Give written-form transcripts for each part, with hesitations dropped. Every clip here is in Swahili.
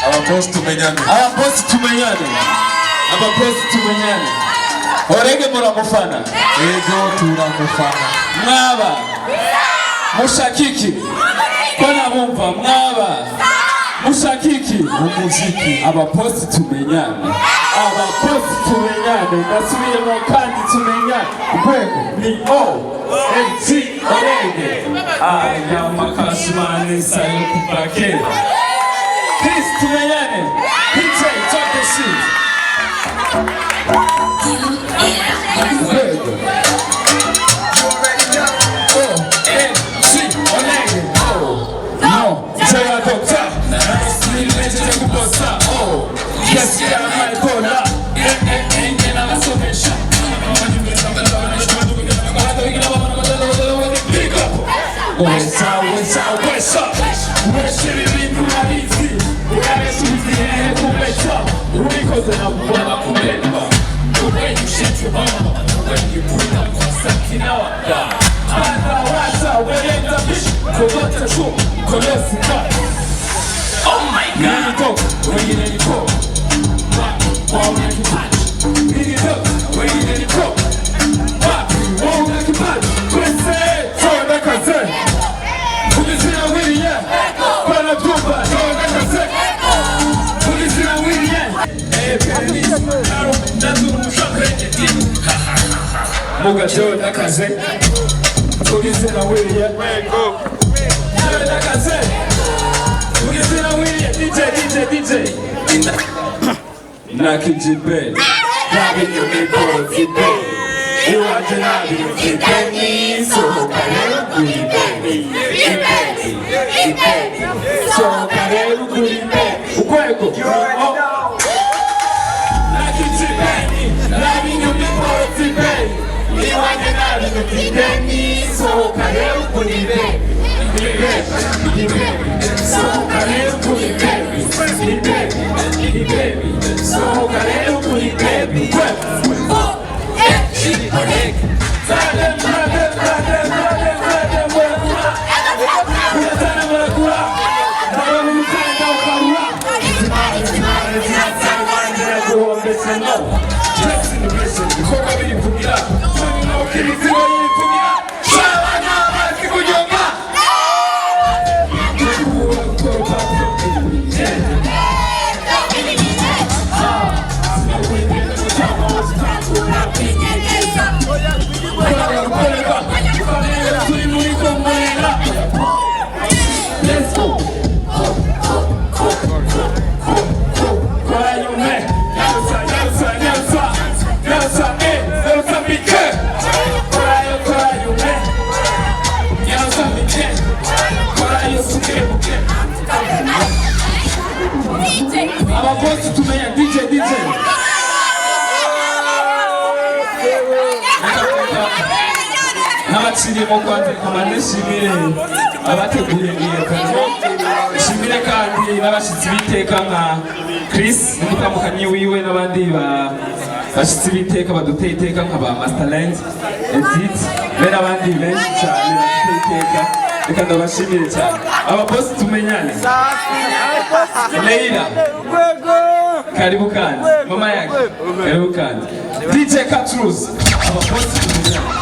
Ababosi tumenyane. Ababosi tumenyane. Ababosi tumenyane. Orege muramufana. Ego turamufana. Mwaba. Mushakiki. Kona bumva mwaba. Mushakiki. Umuziki. Ababosi tumenyane. Ababosi tumenyane. Nasubiyemo kandi tumenyane. Urwego ni OMG Orege. Aya makashimane sayo kupake. Chris tumenyane. DJ talk the shit. Urwego. Yes, yeah, my cola. What's up? Where should it be? We gotta see the hand who wakes up. Because I'm what I'm remember. The way you shit your mama, when you bring up something out. Oh my God! Where you let it go? Won't make it punch. Beat it up. Where you let it go? Won't make it punch. Twist it. Throw it back on set. Who is in a winning yet? Run up to it. Throw it back on set. Who is in a winning yet? Hey, Penny. That's what I'm trying to do. Moga throw it back on set. Who is in a winning yet? Throw it back on set. Who is in a winning yet? DJ. Naki Jibe, Nabi Yumipo Jibe, Iwaje Nabi Jibe, so Kareru Jibe, so Kareru Jibe, Ukweko, Naki Jibe, Nabi Yumipo Jibe, Iwaje Nabi Jibe, so Kareru Jibe, so Kareru Jibe. So Kareru Jibe. Let's go. Ababosi tumenya DJ. N'abakirimo kwandika amanishimire abateguriye imyiyerekano. Shimire kandi n'abashitsi biteka nka Chris n'umukamukanyi wiwe n'abandi bashitsi biteka baduteye iteka nka ba Masterland, Edith, bene abandi benshi cyane baduteye iteka. Reka ndabashimire cyane. Ababosi tumenyane. Leila. Karibu kandi. Mama yake. Karibu kandi. DJ Katruz. Ababosi tumenyane.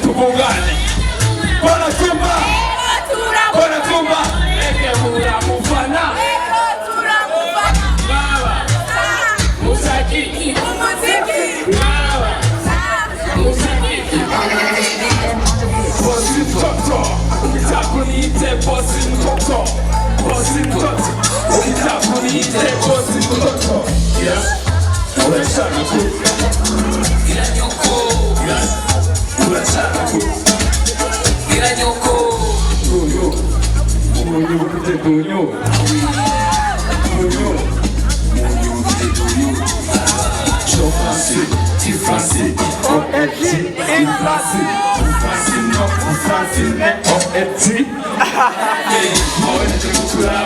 Tubungane. Bwana Simba. ukitaka niite bosi mtoto, bosi mtoto, ukitaka niite bosi mtoto. Yes, unachana ku ila nyoko, yes, unachana ku ila nyoko. Tunyo, tunyo kute tunyo, tunyo, tunyo kute tunyo. Show français, tu français, OLT, tu français, tu français non, tu français non, OLT. Mole de kukula,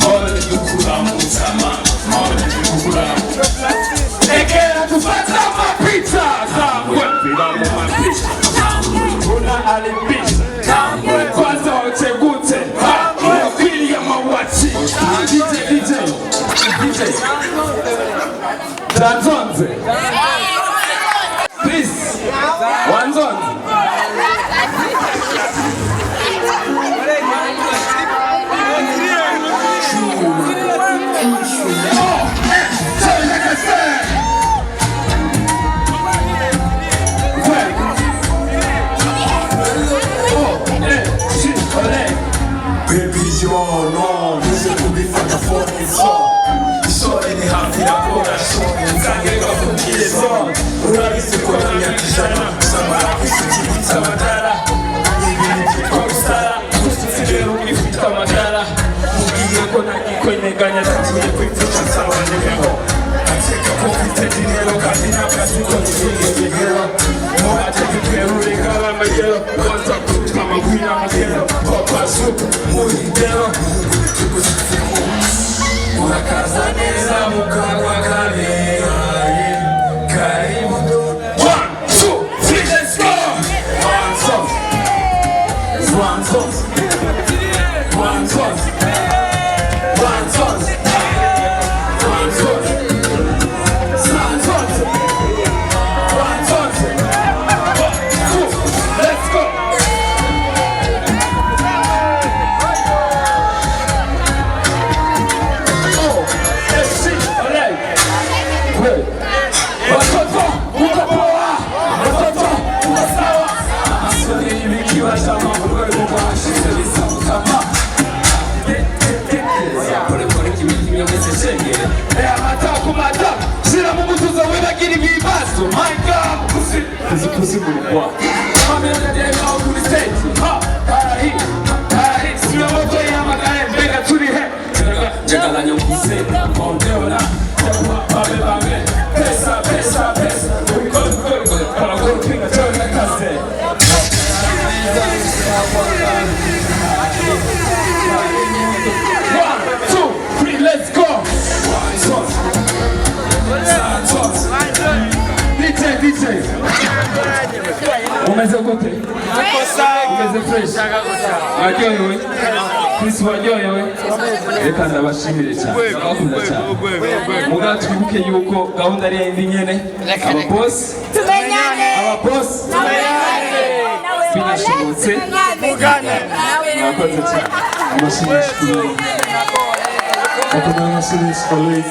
mole de kukula mutama, mole de kukula. Ekela tufata mapita, tambwe, bila mapita, una alipita, kwanza ochegute, hiyo pili ya mawachi. DJ, Danzonze, please, Wanzonze. Baby, yo, no, music will be for the fucking song. Shorty ni hafi na kora shorty, zangega funkie song. Urahisi kwa ya kijana, samara kusichita madara. Hivi ni kusara, kusitsigero ukifuta madara. Mugiye kona kwenye ganya tatuye kuifuta sawa nyeho. Ateka kufite dinero kadina kasi kwa nyeho. Moa teki peru regala magero, kwanza kutuka magwina magero. Papa soup, muhidero, tukusifiku. Unakaza neza mukagwa kare. Karibu. 1, 2, 3, let's go. One song. One song. One song. One song. One song. One song. One song. 1, 2, let's go. Pussy mulikuwa mami anadema au kuniseti ha harahi sio moto ya magari mbega tuli he jaga la nyongise mondeona babe babe pesa para go pinga tena kase 1, 2, 3, let's go. DJ umeze gute? Umeze fresh? Waryohewe? Chris waryohewe? Reka ndabashimire cyane, ndabakunda cyane. Muga twibuke yuko gahunda ari yindi nyene. Ababoss binashobotse mwakoze cyane. Amashimwe. Akomeye amashimwe.